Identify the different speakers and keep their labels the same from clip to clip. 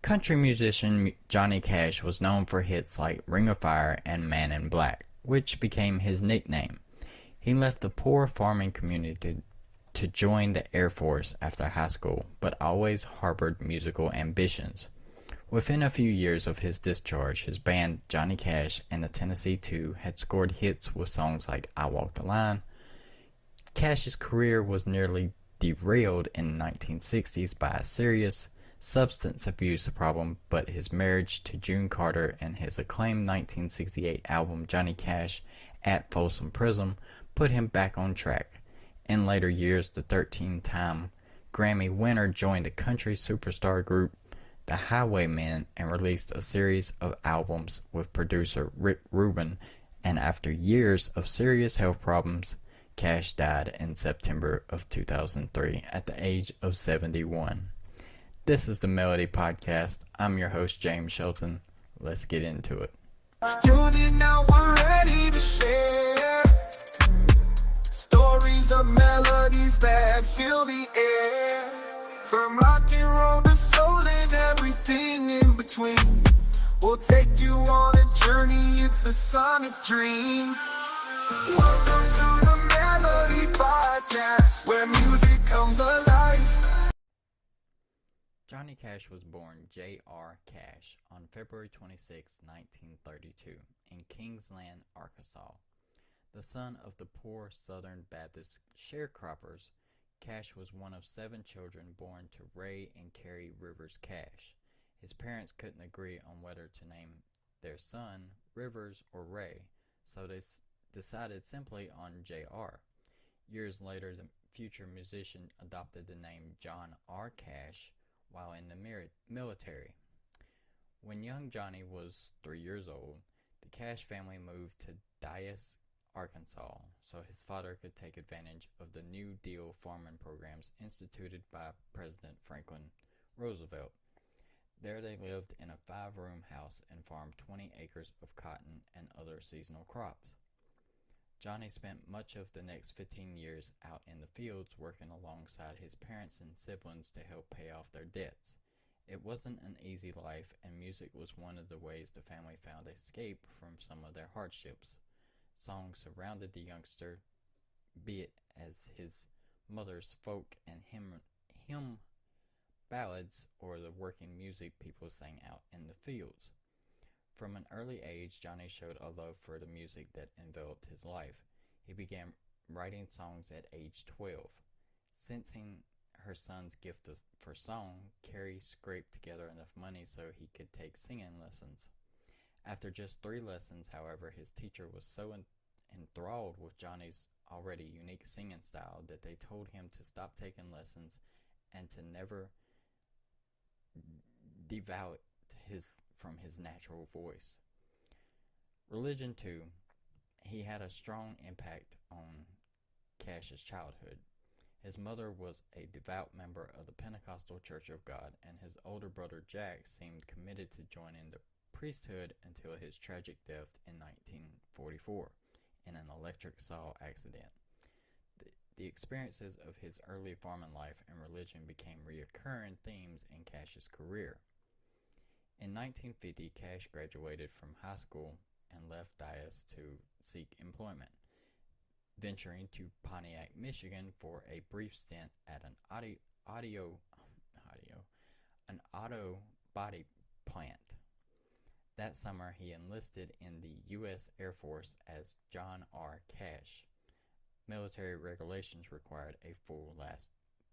Speaker 1: Country musician Johnny Cash was known for hits like Ring of Fire and Man in Black, which became his nickname. He left the poor farming community to join the Air Force after high school, but always harbored musical ambitions. Within a few years of his discharge, his band Johnny Cash and the Tennessee Two had scored hits with songs like I Walk the Line. Cash's career was nearly derailed in the 1960s by a serious substance abuse problem, but his marriage to June Carter and his acclaimed 1968 album Johnny Cash at Folsom Prison put him back on track. In later years, the 13-time Grammy winner joined the country superstar group The Highwaymen and released a series of albums with producer Rick Rubin, and after years of serious health problems, Cash died in September of 2003 at the age of 71. This is the Melody Podcast. I'm your host, James Shelton. Let's get into it.
Speaker 2: Student, now we're ready to share stories of melodies that fill the air. From rock and roll to soul and everything in between. We'll take you on a journey, it's a sonic dream. Welcome to the Melody Podcast, where music comes alive.
Speaker 1: Johnny Cash was born J.R. Cash on February 26, 1932, in Kingsland, Arkansas. The son of the poor Southern Baptist sharecroppers, Cash was one of 7 children born to Ray and Carrie Rivers Cash. His parents couldn't agree on whether to name their son Rivers or Ray, so they decided simply on J.R. Years later, the future musician adopted the name John R. Cash while in the military. When young Johnny was 3 years old, the Cash family moved to Dyess, Arkansas, so his father could take advantage of the New Deal farming programs instituted by President Franklin Roosevelt. There they lived in a 5-room house and farmed 20 acres of cotton and other seasonal crops. Johnny spent much of the next 15 years out in the fields working alongside his parents and siblings to help pay off their debts. It wasn't an easy life, and music was one of the ways the family found escape from some of their hardships. Songs surrounded the youngster, be it as his mother's folk and hymn ballads or the working music people sang out in the fields. From an early age, Johnny showed a love for the music that enveloped his life. He began writing songs at age 12. Sensing her son's gift for song, Carrie scraped together enough money so he could take singing lessons. After just 3 lessons, however, his teacher was so enthralled with Johnny's already unique singing style that they told him to stop taking lessons and to never devote from his natural voice. Religion, too. He had a strong impact on Cash's childhood. His mother was a devout member of the Pentecostal Church of God, and his older brother Jack seemed committed to joining the priesthood until his tragic death in 1944 in an electric saw accident. The experiences of his early farming life and religion became recurring themes in Cash's career. In 1950, Cash graduated from high school and left Dyess to seek employment, venturing to Pontiac, Michigan for a brief stint at an auto body plant. That summer, he enlisted in the U.S. Air Force as John R. Cash. Military regulations required a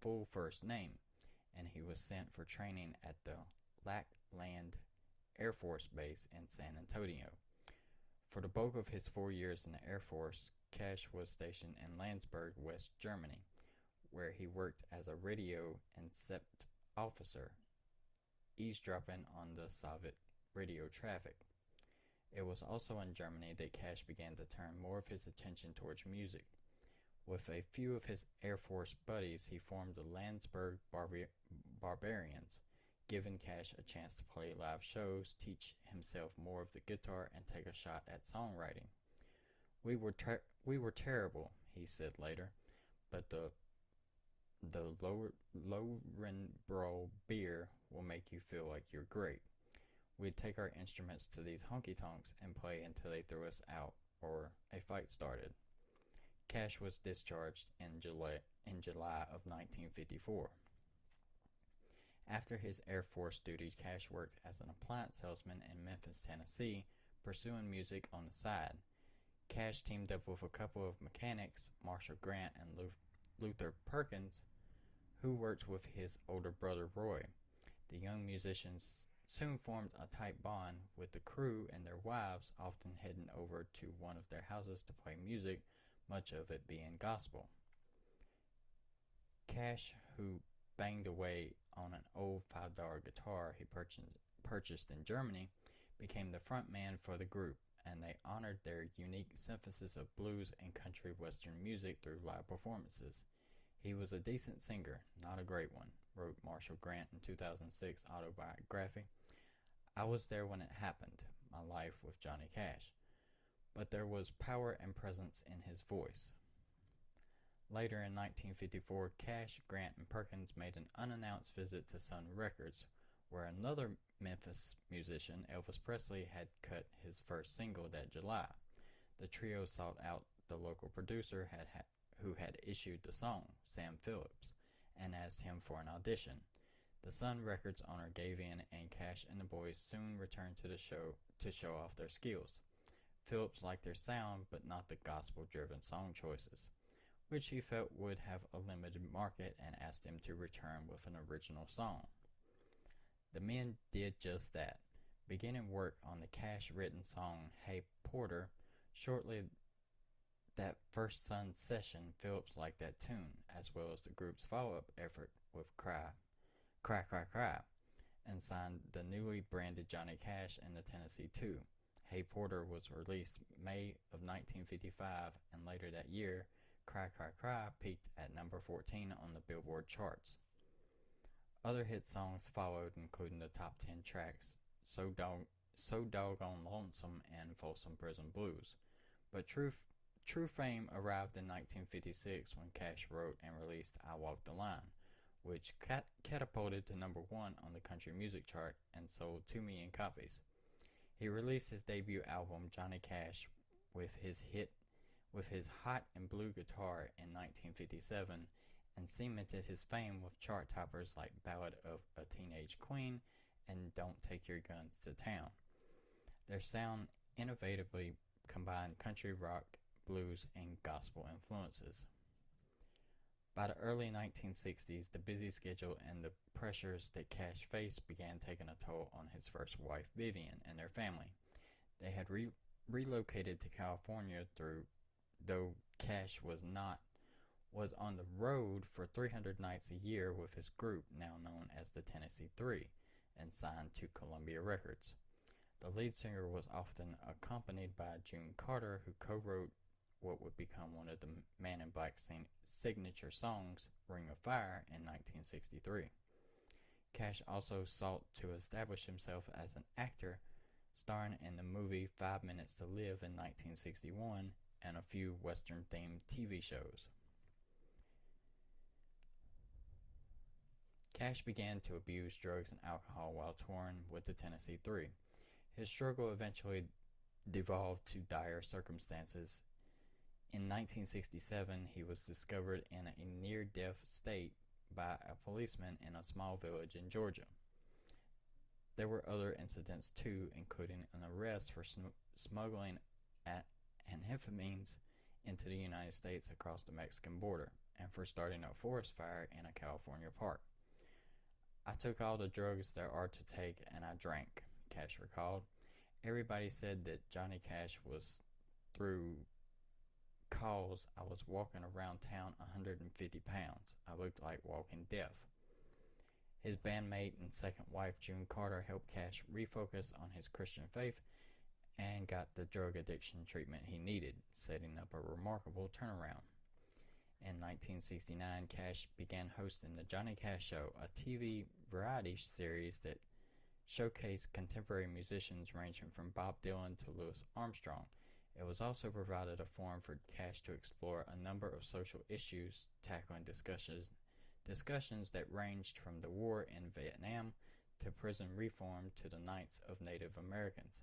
Speaker 1: full first name, and he was sent for training at the Lackland Air Force Base in San Antonio. For the bulk of his 4 years in the Air Force, Cash was stationed in Landsberg, West Germany, where he worked as a radio intercept officer, eavesdropping on the Soviet radio traffic. It was also in Germany that Cash began to turn more of his attention towards music. With a few of his Air Force buddies, he formed the Landsberg Barbarians, giving Cash a chance to play live shows, teach himself more of the guitar, and take a shot at songwriting. We were terrible, he said later, but the the Lorenbro beer will make you feel like you're great. We'd take our instruments to these honky-tonks and play until they threw us out or a fight started. Cash was discharged in July of 1954. After his Air Force duty, Cash worked as an appliance salesman in Memphis, Tennessee, pursuing music on the side. Cash teamed up with a couple of mechanics, Marshall Grant and Luther Perkins, who worked with his older brother Roy. The young musicians soon formed a tight bond with the crew and their wives, often heading over to one of their houses to play music, much of it being gospel. Cash, who banged away on an old $5 guitar he purchased in Germany, became the front man for the group, and they honored their unique synthesis of blues and country western music through live performances. He was a decent singer, not a great one, wrote Marshall Grant in 2006 autobiography. I was there when it happened, my life with Johnny Cash, but there was power and presence in his voice. Later in 1954, Cash, Grant, and Perkins made an unannounced visit to Sun Records, where another Memphis musician, Elvis Presley, had cut his first single that July. The trio sought out the local producer who had issued the song, Sam Phillips, and asked him for an audition. The Sun Records owner gave in, and Cash and the boys soon returned to the show to show off their skills. Phillips liked their sound, but not the gospel-driven song choices, which he felt would have a limited market, and asked him to return with an original song. The men did just that, beginning work on the Cash-written song Hey Porter. Shortly that first Sun session, Phillips liked that tune, as well as the group's follow-up effort with Cry, Cry, Cry, Cry, and signed the newly branded Johnny Cash and the Tennessee 2. Hey Porter was released May of 1955, and later that year, Cry, Cry, Cry peaked at number 14 on the Billboard charts. Other hit songs followed, including the top 10 tracks So Doggone Lonesome and Folsom Prison Blues. But true fame arrived in 1956 when Cash wrote and released I Walk the Line, which catapulted to number 1 on the country music chart and sold 2 million copies. He released his debut album Johnny Cash with his hot and blue guitar in 1957, and cemented his fame with chart toppers like Ballad of a Teenage Queen and Don't Take Your Guns to Town. Their sound innovatively combined country rock, blues, and gospel influences. By the early 1960s, the busy schedule and the pressures that Cash faced began taking a toll on his first wife, Vivian, and their family. They had relocated to California though Cash was on the road for 300 nights a year with his group, now known as the Tennessee 3, and signed to Columbia Records. The lead singer was often accompanied by June Carter, who co-wrote what would become one of the Man in Black's signature songs, Ring of Fire, in 1963. Cash also sought to establish himself as an actor, starring in the movie 5 Minutes to Live in 1961 and a few Western-themed TV shows. Cash began to abuse drugs and alcohol while touring with the Tennessee 3. His struggle eventually devolved to dire circumstances. In 1967, he was discovered in a near-death state by a policeman in a small village in Georgia. There were other incidents too, including an arrest for smuggling amphetamines into the United States across the Mexican border, and for starting a forest fire in a California park. I took all the drugs there are to take, and I drank, Cash recalled. Everybody said that Johnny Cash was through cause I was walking around town 150 pounds. I looked like walking deaf. His bandmate and second wife, June Carter, helped Cash refocus on his Christian faith and got the drug addiction treatment he needed, setting up a remarkable turnaround. In 1969, Cash began hosting the Johnny Cash Show, a TV variety series that showcased contemporary musicians ranging from Bob Dylan to Louis Armstrong. It was also provided a forum for Cash to explore a number of social issues, tackling discussions that ranged from the war in Vietnam to prison reform to the Nights of Native Americans.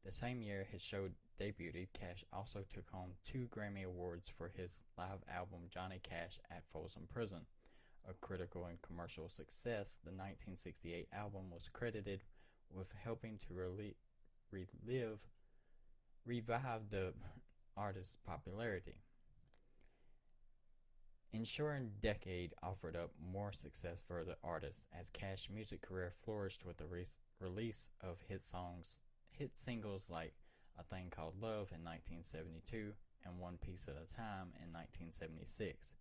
Speaker 1: The same year his show debuted, Cash also took home 2 Grammy Awards for his live album Johnny Cash at Folsom Prison. A critical and commercial success, the 1968 album was credited with helping to revive the artist's popularity. Ensuing decade offered up more success for the artist as Cash's music career flourished with the release of hit singles like A Thing Called Love in 1972 and One Piece at a Time in 1976.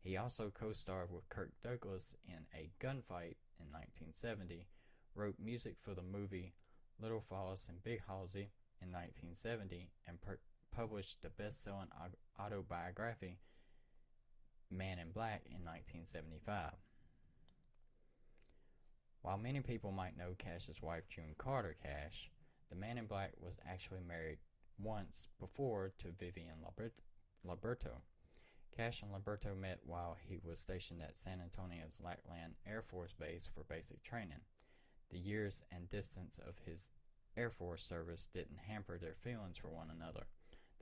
Speaker 1: He also co-starred with Kirk Douglas in A Gunfight in 1970, wrote music for the movie Little Falls and Big Halsey in 1970, and published the best-selling autobiography Man in Black in 1975. While many people might know Cash's wife June Carter Cash, the Man in Black was actually married once before to Vivian Liberto. Cash and Liberto met while he was stationed at San Antonio's Lackland Air Force Base for basic training. The years and distance of his Air Force service didn't hamper their feelings for one another.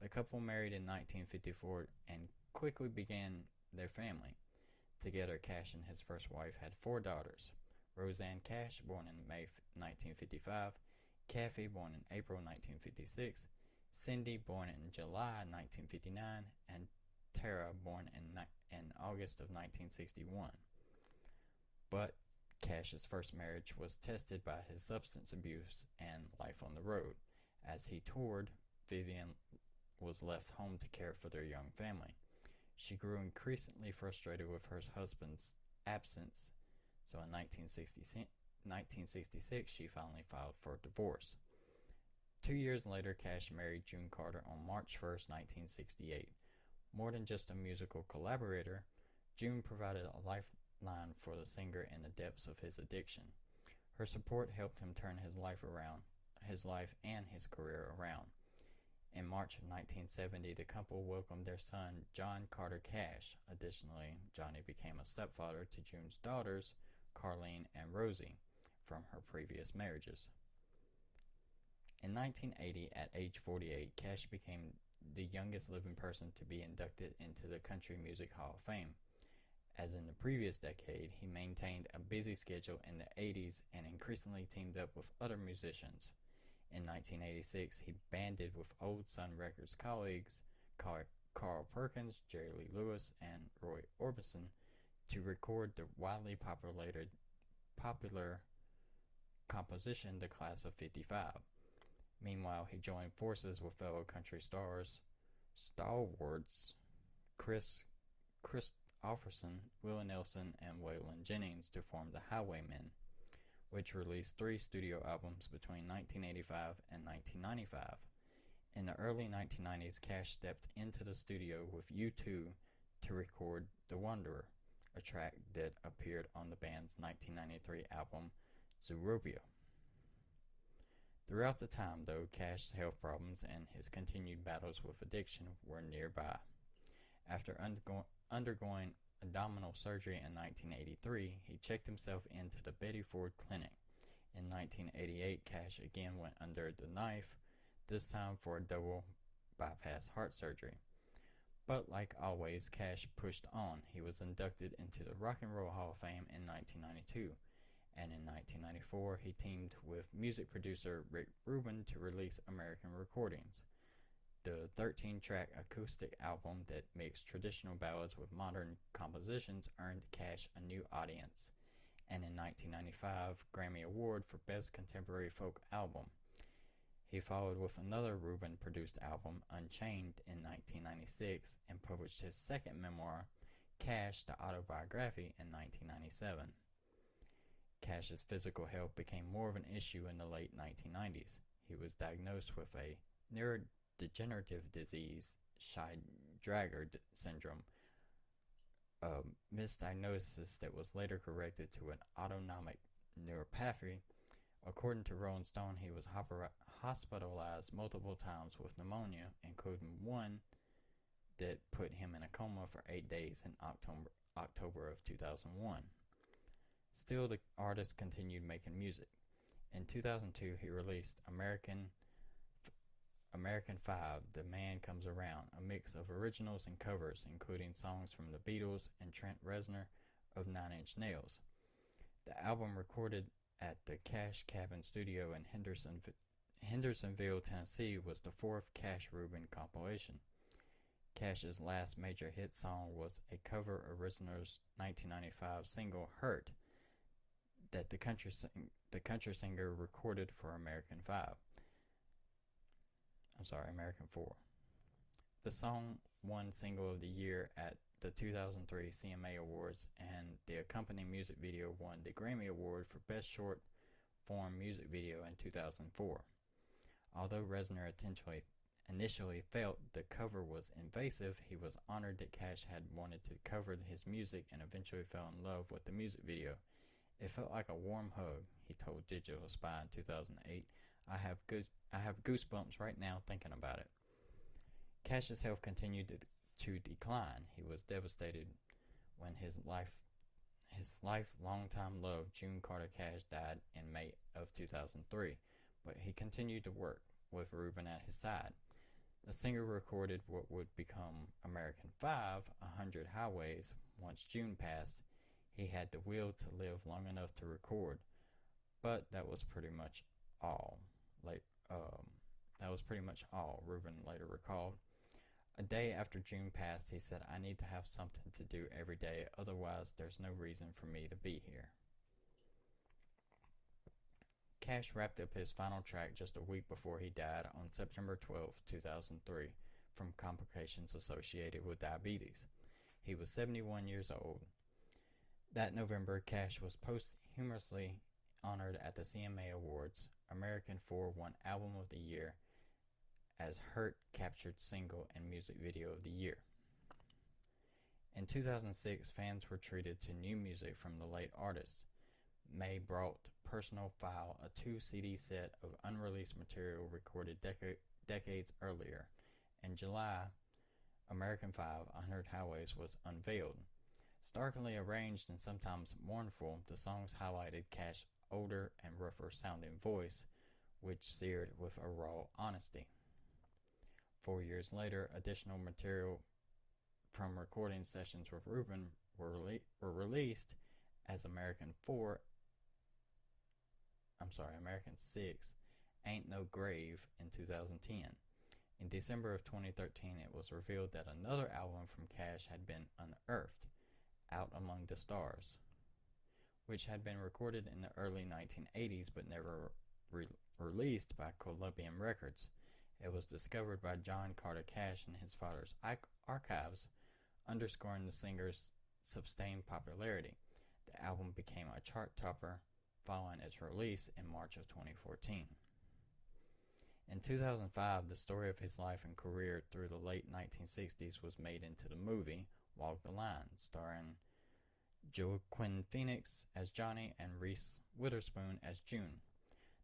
Speaker 1: The couple married in 1954 and quickly began their family. Together, Cash and his first wife had 4 daughters: Roseanne Cash, born in May 1955, Kathy, born in April 1956, Cindy, born in July 1959, and Tara, born in August of 1961. But Cash's first marriage was tested by his substance abuse and life on the road. As he toured, Vivian was left home to care for their young family. She grew increasingly frustrated with her husband's absence, so in 1966 she finally filed for divorce. 2 years later, Cash married June Carter on March 1st, 1968. More than just a musical collaborator, June provided a lifeline for the singer in the depths of his addiction. Her support helped him turn his life and his career around. In March of 1970, the couple welcomed their son, John Carter Cash. Additionally, Johnny became a stepfather to June's daughters, Carlene and Rosie, from her previous marriages. In 1980, at age 48, Cash became the youngest living person to be inducted into the Country Music Hall of Fame. As in the previous decade, he maintained a busy schedule in the 80s and increasingly teamed up with other musicians. In 1986, he banded with Old Sun Records colleagues Carl Perkins, Jerry Lee Lewis, and Roy Orbison to record the widely popular composition The Class of 55. Meanwhile, he joined forces with fellow country stalwarts Chris Offerson, Willie Nelson, and Waylon Jennings to form the Highwaymen, which released 3 studio albums between 1985 and 1995. In the early 1990s, Cash stepped into the studio with U2 to record The Wanderer, a track that appeared on the band's 1993 album Zootopia. Throughout the time, though, Cash's health problems and his continued battles with addiction were nearby. After undergoing abdominal surgery in 1983, he checked himself into the Betty Ford Clinic. In 1988, Cash again went under the knife, this time for a double bypass heart surgery. But like always, Cash pushed on. He was inducted into the Rock and Roll Hall of Fame in 1992, and in 1994 he teamed with music producer Rick Rubin to release American Recordings. The 13-track acoustic album that mixed traditional ballads with modern compositions earned Cash a new audience, and in 1995 Grammy Award for Best Contemporary Folk Album. He followed with another Rubin-produced album, Unchained, in 1996, and published his second memoir, Cash, the Autobiography, in 1997. Cash's physical health became more of an issue in the late 1990s. He was diagnosed with a neurodegenerative disease, Shy-Drager syndrome, a misdiagnosis that was later corrected to an autonomic neuropathy. According to Rolling Stone, he was hospitalized multiple times with pneumonia, including one that put him in a coma for 8 days in October of 2001. Still, the artist continued making music. In 2002, he released American 5, The Man Comes Around, a mix of originals and covers, including songs from the Beatles and Trent Reznor of Nine Inch Nails. The album, recorded at the Cash Cabin Studio in Hendersonville, Tennessee, was the fourth Cash Rubin compilation. Cash's last major hit song was a cover of Reznor's 1995 single "Hurt" that the country singer recorded for American 4. The song won Single of the Year at the 2003 CMA Awards, and the accompanying music video won the Grammy Award for Best Short Form Music Video in 2004. Although Reznor initially felt the cover was invasive, he was honored that Cash had wanted to cover his music and eventually fell in love with the music video. "It felt like a warm hug," he told Digital Spy in 2008. I have goosebumps right now thinking about it." Cash's health continued to decline. He was devastated when his longtime love, June Carter Cash, died in May of 2003, but he continued to work with Rubin at his side. The singer recorded what would become American 5, 100 Highways. Once June passed, he had the will to live long enough to record, but that was pretty much all. Rubin later recalled. A day after June passed, he said, "I need to have something to do every day, otherwise there's no reason for me to be here." Cash wrapped up his final track just a week before he died on September 12, 2003, from complications associated with diabetes. He was 71 years old. That November, Cash was posthumously honored at the CMA Awards. American 4 won Album of the Year as "Hurt" captured Single and Music Video of the Year. In 2006, fans were treated to new music from the late artist. May brought Personal File, a 2-CD set of unreleased material recorded decades earlier. In July, American 5, 100 Highways was unveiled. Starkly arranged and sometimes mournful, the songs highlighted Cash's older and rougher sounding voice, which seared with a raw honesty. 4 years later, additional material from recording sessions with Rubin were released as American 6, Ain't No Grave in 2010. In December of 2013, it was revealed that another album from Cash had been unearthed, Out Among the Stars, which had been recorded in the early 1980s but never released by Columbia Records. It was discovered by John Carter Cash in his father's archives, underscoring the singer's sustained popularity. The album became a chart topper following its release in March of 2014. In 2005, the story of his life and career through the late 1960s was made into the movie Walk the Line, starring Joaquin Phoenix as Johnny and Reese Witherspoon as June.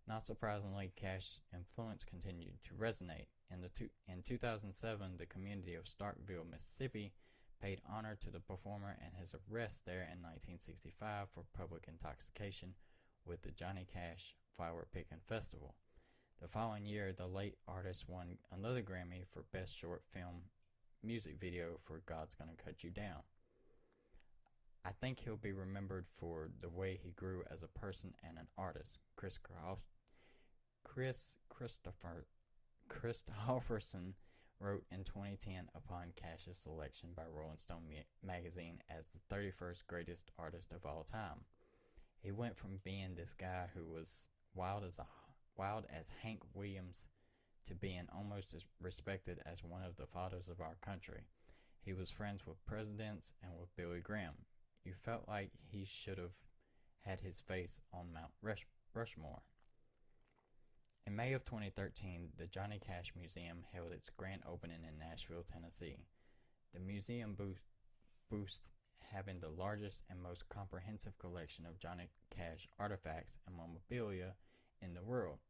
Speaker 1: Not surprisingly, Cash's influence continued to resonate. In 2007, the community of Starkville, Mississippi, paid honor to the performer and his arrest there in 1965 for public intoxication with the Johnny Cash Flower Picking Festival. The following year, the late artist won another Grammy for Best Short Film Music Video for God's Gonna Cut You Down. I think he'll be remembered for the way he grew as a person and an artist. Chris Christopherson wrote in 2010 upon Cash's selection by Rolling Stone magazine as the 31st greatest artist of all time. He went from being this guy who was wild as Hank Williams to being almost as respected as one of the fathers of our country. He was friends with presidents and with Billy Graham. You felt like he should have had his face on Mount Rushmore. In May of 2013, the Johnny Cash Museum held its grand opening in Nashville, Tennessee. The museum boasts having the largest and most comprehensive collection of Johnny Cash artifacts and memorabilia in the world.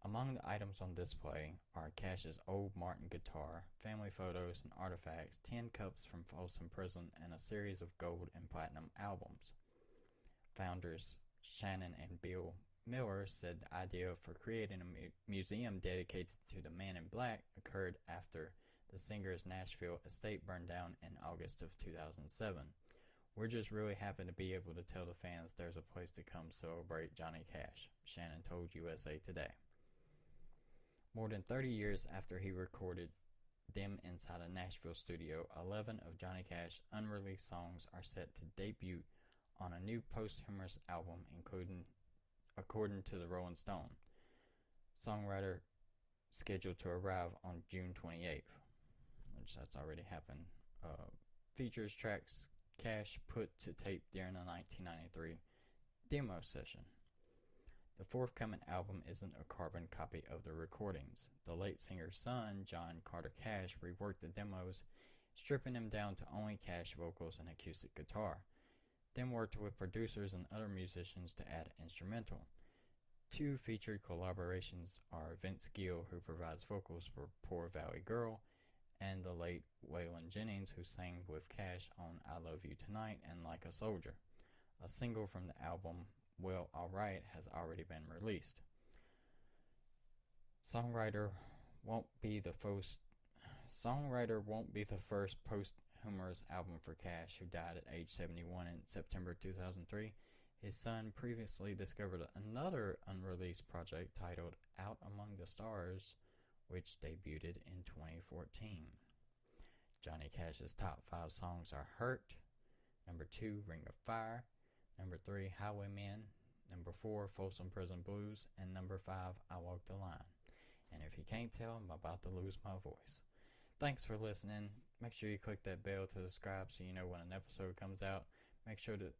Speaker 1: Among the items on display are Cash's old Martin guitar, family photos and artifacts, 10 cups from Folsom Prison, and a series of gold and platinum albums. Founders Shannon and Bill Miller said the idea for creating a museum dedicated to the Man in Black occurred after the singer's Nashville estate burned down in August of 2007. We're just really happy to be able to tell the fans there's a place to come celebrate Johnny Cash, Shannon told USA Today. More than 30 years after he recorded them inside a Nashville studio, 11 of Johnny Cash's unreleased songs are set to debut on a new posthumous album, including, according to the Rolling Stone, songwriter scheduled to arrive on June 28th, which that's already happened. Features tracks Cash put to tape during the 1993 demo session. The forthcoming album isn't a carbon copy of the recordings. The late singer's son, John Carter Cash, reworked the demos, stripping them down to only Cash vocals and acoustic guitar, then worked with producers and other musicians to add instrumental. Two featured collaborations are Vince Gill, who provides vocals for Poor Valley Girl, and the late Waylon Jennings, who sang with Cash on I Love You Tonight and Like a Soldier. A single from the album, Well Alright, has already been released. Songwriter won't be the first posthumous album for Cash, who died at age 71 in September 2003. His son previously discovered another unreleased project titled Out Among the Stars, which debuted in 2014. Johnny Cash's top 5 songs are Hurt, number 2, Ring of Fire, number 3, Highwaymen, number 4, Folsom Prison Blues, and number 5, I Walk the Line. And if you can't tell, I'm about to lose my voice. Thanks for listening. Make sure you click that bell to subscribe so you know when an episode comes out. Make sure to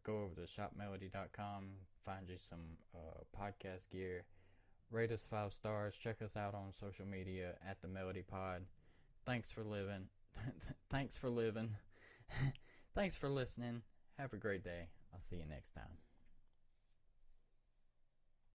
Speaker 1: go over to shopmelody.com, find you some podcast gear. Rate us 5 stars. Check us out on social media at the Melody Pod. Thanks for living. Thanks for living. Thanks for listening. Have a great day. I'll see you next time.